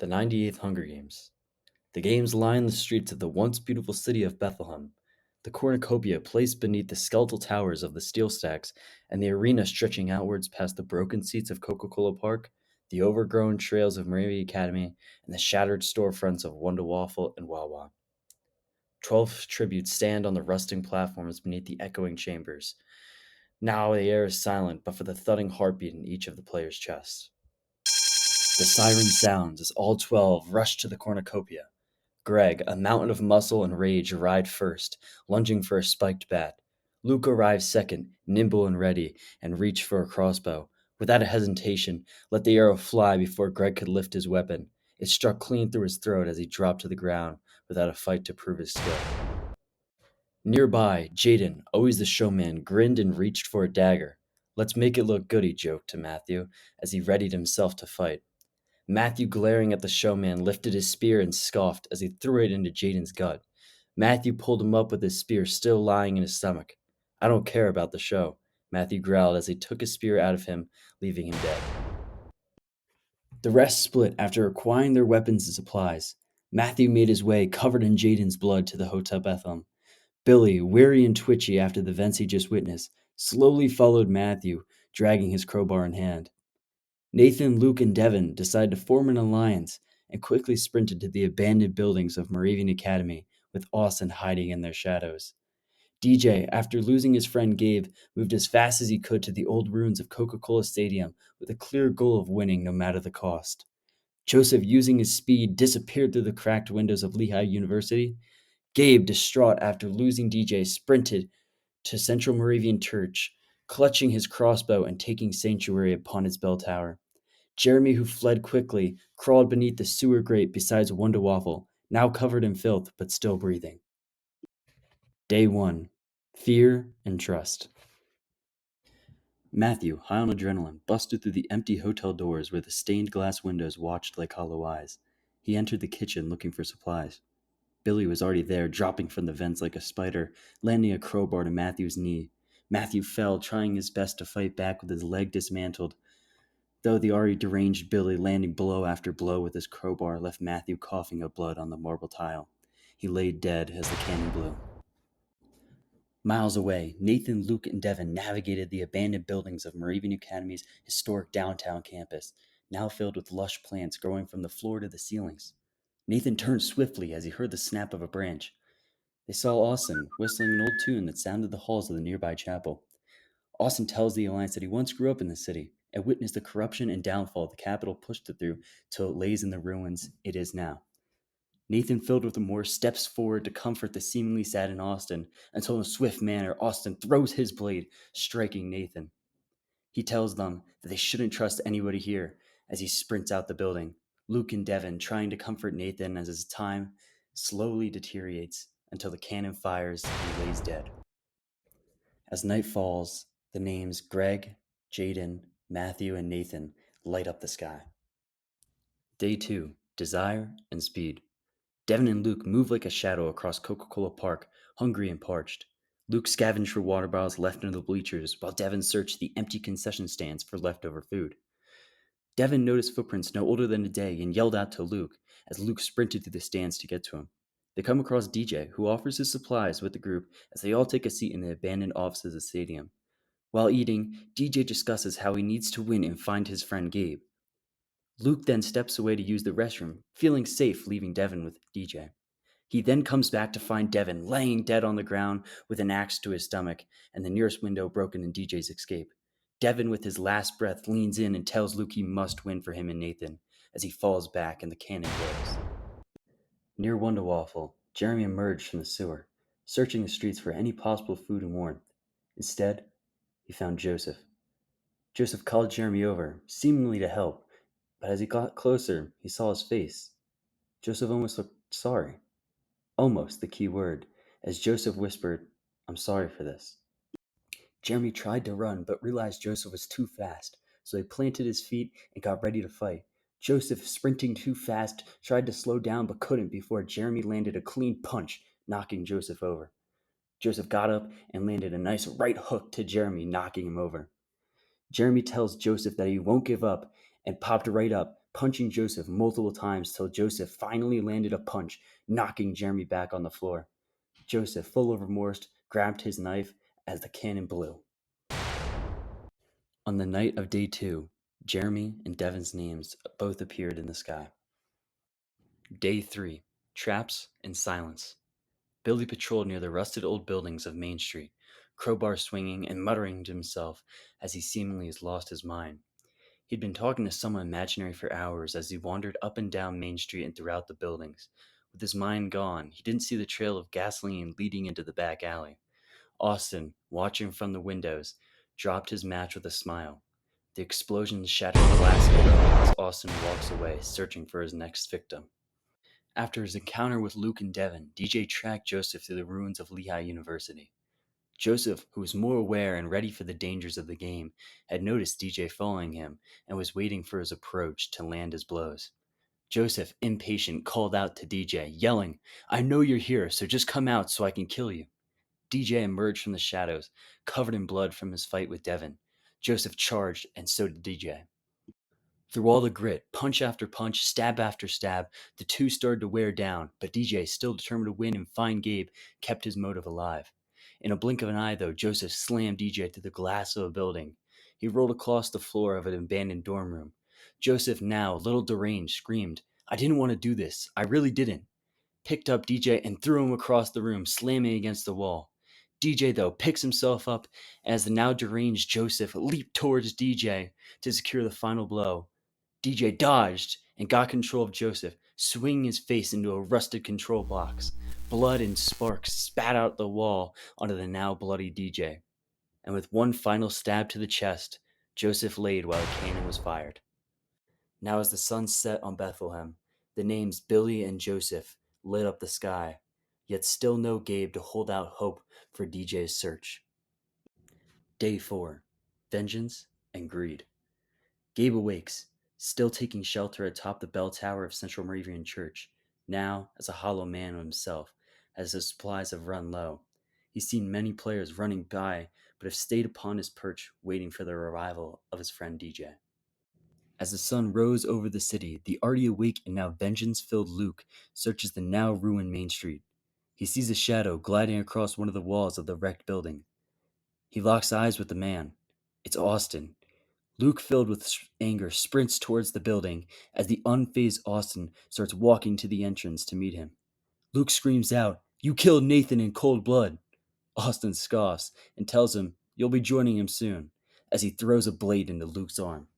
The 98th Hunger Games. The games line the streets of the once beautiful city of Bethlehem, the cornucopia placed beneath the skeletal towers of the steel stacks, and the arena stretching outwards past the broken seats of Coca Cola Park, the overgrown trails of Moravian Academy, and the shattered storefronts of Wonder Waffle and Wawa. 12 tributes stand on the rusting platforms beneath the echoing chambers. Now the air is silent but for the thudding heartbeat in each of the players' chests. The siren sounds as all 12 rush to the cornucopia. Greg, a mountain of muscle and rage, arrived first, lunging for a spiked bat. Luke arrived second, nimble and ready, and reached for a crossbow. Without a hesitation, let the arrow fly before Greg could lift his weapon. It struck clean through his throat as he dropped to the ground without a fight to prove his skill. Nearby, Jaden, always the showman, grinned and reached for a dagger. Let's make it look good, he joked to Matthew as he readied himself to fight. Matthew, glaring at the showman, lifted his spear and scoffed as he threw it into Jaden's gut. Matthew pulled him up with his spear still lying in his stomach. I don't care about the show, Matthew growled as he took his spear out of him, leaving him dead. The rest split after acquiring their weapons and supplies. Matthew made his way, covered in Jaden's blood, to the Hotel Bethlehem. Billy, weary and twitchy after the events he just witnessed, slowly followed Matthew, dragging his crowbar in hand. Nathan, Luke, and Devin decided to form an alliance and quickly sprinted to the abandoned buildings of Moravian Academy, with Austin hiding in their shadows. DJ, after losing his friend Gabe, moved as fast as he could to the old ruins of Coca-Cola Stadium with a clear goal of winning no matter the cost. Joseph, using his speed, disappeared through the cracked windows of Lehigh University. Gabe, distraught after losing DJ, sprinted to Central Moravian Church, clutching his crossbow and taking sanctuary upon its bell tower. Jeremy, who fled quickly, crawled beneath the sewer grate beside Wonder Waffle, now covered in filth but still breathing. Day 1. Fear and Trust. Matthew, high on adrenaline, busted through the empty hotel doors where the stained glass windows watched like hollow eyes. He entered the kitchen looking for supplies. Billy was already there, dropping from the vents like a spider, landing a crowbar to Matthew's knee. Matthew fell, trying his best to fight back with his leg dismantled, though the already deranged Billy, landing blow after blow with his crowbar, left Matthew coughing up blood on the marble tile. He lay dead as the cannon blew. Miles away, Nathan, Luke, and Devin navigated the abandoned buildings of Moravian Academy's historic downtown campus, now filled with lush plants growing from the floor to the ceilings. Nathan turned swiftly as he heard the snap of a branch. They saw Austin whistling an old tune that sounded the halls of the nearby chapel. Austin tells the Alliance that he once grew up in the city and witnessed the corruption and downfall the capital pushed it through till it lays in the ruins it is now. Nathan, filled with remorse, steps forward to comfort the seemingly saddened Austin until in a swift manner Austin throws his blade, striking Nathan. He tells them that they shouldn't trust anybody here as he sprints out the building, Luke and Devin trying to comfort Nathan as his time slowly deteriorates until the cannon fires and he lays dead. As night falls, the names Greg, Jaden, Matthew, and Nathan light up the sky. Day 2. Desire and Speed. Devin and Luke move like a shadow across Coca-Cola Park, hungry and parched. Luke scavenged for water bottles left under the bleachers, while Devin searched the empty concession stands for leftover food. Devin noticed footprints no older than a day and yelled out to Luke as Luke sprinted through the stands to get to him. They come across DJ, who offers his supplies with the group as they all take a seat in the abandoned offices of the stadium. While eating, DJ discusses how he needs to win and find his friend Gabe. Luke then steps away to use the restroom, feeling safe leaving Devin with DJ. He then comes back to find Devin laying dead on the ground with an axe to his stomach and the nearest window broken in DJ's escape. Devin, with his last breath, leans in and tells Luke he must win for him and Nathan as he falls back and the cannon blows. Near Wonder Waffle, Jeremy emerged from the sewer, searching the streets for any possible food and warmth. Instead, he found Joseph. Joseph called Jeremy over, seemingly to help, but as he got closer, he saw his face. Joseph almost looked sorry. Almost the key word, as Joseph whispered, "I'm sorry for this." Jeremy tried to run, but realized Joseph was too fast, so he planted his feet and got ready to fight. Joseph, sprinting too fast, tried to slow down but couldn't before Jeremy landed a clean punch, knocking Joseph over. Joseph got up and landed a nice right hook to Jeremy, knocking him over. Jeremy tells Joseph that he won't give up and popped right up, punching Joseph multiple times till Joseph finally landed a punch, knocking Jeremy back on the floor. Joseph, full of remorse, grabbed his knife as the cannon blew. On the night of day 2, Jeremy and Devin's names both appeared in the sky. Day 3, Traps and Silence. Billy patrolled near the rusted old buildings of Main Street, crowbar swinging and muttering to himself as he seemingly has lost his mind. He'd been talking to someone imaginary for hours as he wandered up and down Main Street and throughout the buildings. With his mind gone, he didn't see the trail of gasoline leading into the back alley. Austin, watching from the windows, dropped his match with a smile. The explosion shattered glass below as Austin walks away, searching for his next victim. After his encounter with Luke and Devin, DJ tracked Joseph through the ruins of Lehigh University. Joseph, who was more aware and ready for the dangers of the game, had noticed DJ following him and was waiting for his approach to land his blows. Joseph, impatient, called out to DJ, yelling, "I know you're here, so just come out so I can kill you." DJ emerged from the shadows, covered in blood from his fight with Devin. Joseph charged, and so did DJ. Through all the grit, punch after punch, stab after stab, the two started to wear down, but DJ, still determined to win and find Gabe, kept his motive alive. In a blink of an eye, though, Joseph slammed DJ through the glass of a building. He rolled across the floor of an abandoned dorm room. Joseph, now a little deranged, screamed, "I didn't want to do this. I really didn't." Picked up DJ and threw him across the room, slamming against the wall. DJ, though, picks himself up as the now deranged Joseph leaped towards DJ to secure the final blow. DJ dodged and got control of Joseph, swinging his face into a rusted control box. Blood and sparks spat out the wall onto the now bloody DJ. And with one final stab to the chest, Joseph laid while the cannon was fired. Now as the sun set on Bethlehem, the names Billy and Joseph lit up the sky, yet still no Gabe to hold out hope for DJ's search. Day 4, Vengeance and Greed. Gabe awakes, still taking shelter atop the bell tower of Central Moravian Church, now as a hollow man himself, as his supplies have run low. He's seen many players running by, but have stayed upon his perch, waiting for the arrival of his friend DJ. As the sun rose over the city, the already awake and now vengeance-filled Luke searches the now ruined Main Street. He sees a shadow gliding across one of the walls of the wrecked building. He locks eyes with the man. It's Austin. Luke, filled with anger, sprints towards the building as the unfazed Austin starts walking to the entrance to meet him. Luke screams out, "You killed Nathan in cold blood." Austin scoffs and tells him you'll be joining him soon, as he throws a blade into Luke's arm.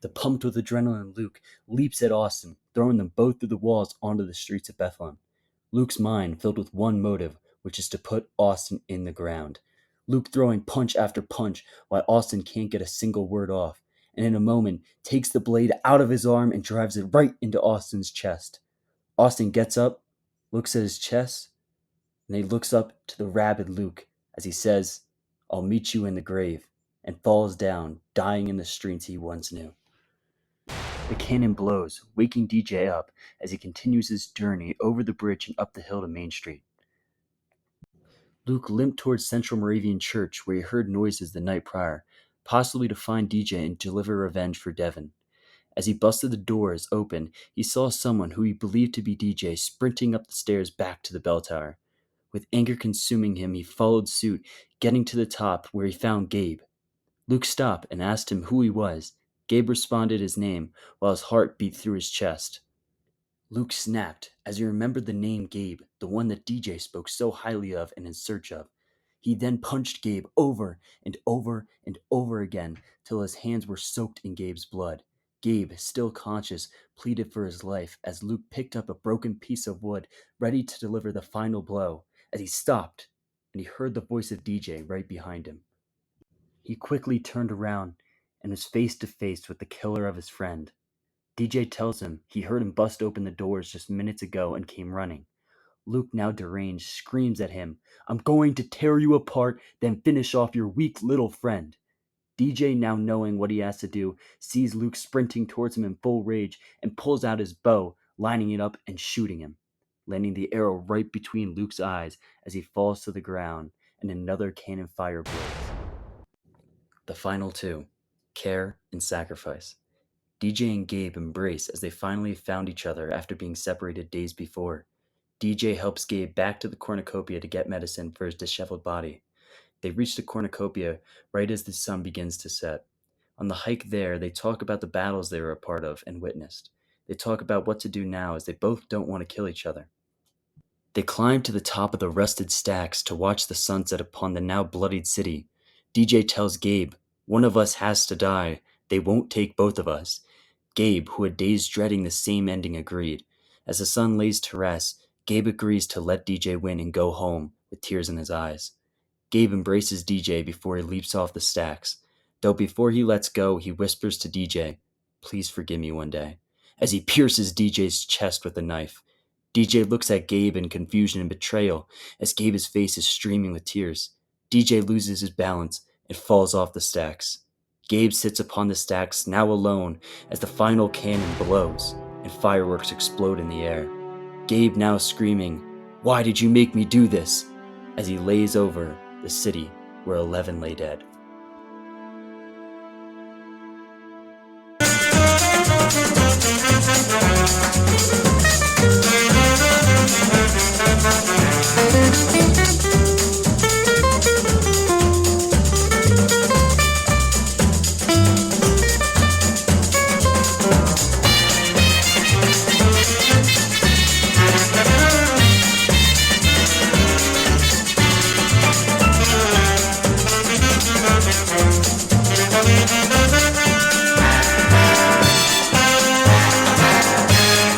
The pumped with adrenaline Luke leaps at Austin, throwing them both through the walls onto the streets of Bethlehem. Luke's mind filled with one motive, which is to put Austin in the ground. Luke throwing punch after punch while Austin can't get a single word off, and in a moment takes the blade out of his arm and drives it right into Austin's chest. Austin gets up, looks at his chest, and he looks up to the rabid Luke as he says, "I'll meet you in the grave," and falls down, dying in the streets he once knew. The cannon blows, waking DJ up as he continues his journey over the bridge and up the hill to Main Street. Luke limped towards Central Moravian Church, where he heard noises the night prior, possibly to find DJ and deliver revenge for Devin. As he busted the doors open, he saw someone who he believed to be DJ sprinting up the stairs back to the bell tower. With anger consuming him, he followed suit, getting to the top where he found Gabe. Luke stopped and asked him who he was. Gabe responded his name, while his heart beat through his chest. Luke snapped as he remembered the name Gabe, the one that DJ spoke so highly of and in search of. He then punched Gabe over and over and over again till his hands were soaked in Gabe's blood. Gabe, still conscious, pleaded for his life as Luke picked up a broken piece of wood, ready to deliver the final blow, as he stopped and he heard the voice of DJ right behind him. He quickly turned around and was face to face with the killer of his friend. DJ tells him he heard him bust open the doors just minutes ago and came running. Luke, now deranged, screams at him, "I'm going to tear you apart, then finish off your weak little friend." DJ, now knowing what he has to do, sees Luke sprinting towards him in full rage and pulls out his bow, lining it up and shooting him, landing the arrow right between Luke's eyes as he falls to the ground, and another cannon fire blows. The final two, Care and Sacrifice. DJ and Gabe embrace as they finally found each other after being separated days before. DJ helps Gabe back to the cornucopia to get medicine for his disheveled body. They reach the cornucopia right as the sun begins to set. On the hike there, they talk about the battles they were a part of and witnessed. They talk about what to do now as they both don't want to kill each other. They climb to the top of the rusted stacks to watch the sunset upon the now bloodied city. DJ tells Gabe, "One of us has to die. They won't take both of us." Gabe, who had days dreading the same ending, agreed. As the sun lays to rest, Gabe agrees to let DJ win and go home, with tears in his eyes. Gabe embraces DJ before he leaps off the stacks. Though before he lets go, he whispers to DJ, "Please forgive me one day," as he pierces DJ's chest with a knife. DJ looks at Gabe in confusion and betrayal as Gabe's face is streaming with tears. DJ loses his balance and falls off the stacks. Gabe sits upon the stacks, now alone, as the final cannon blows and fireworks explode in the air. Gabe now screaming, "Why did you make me do this?" as he lays over the city where 11 lay dead.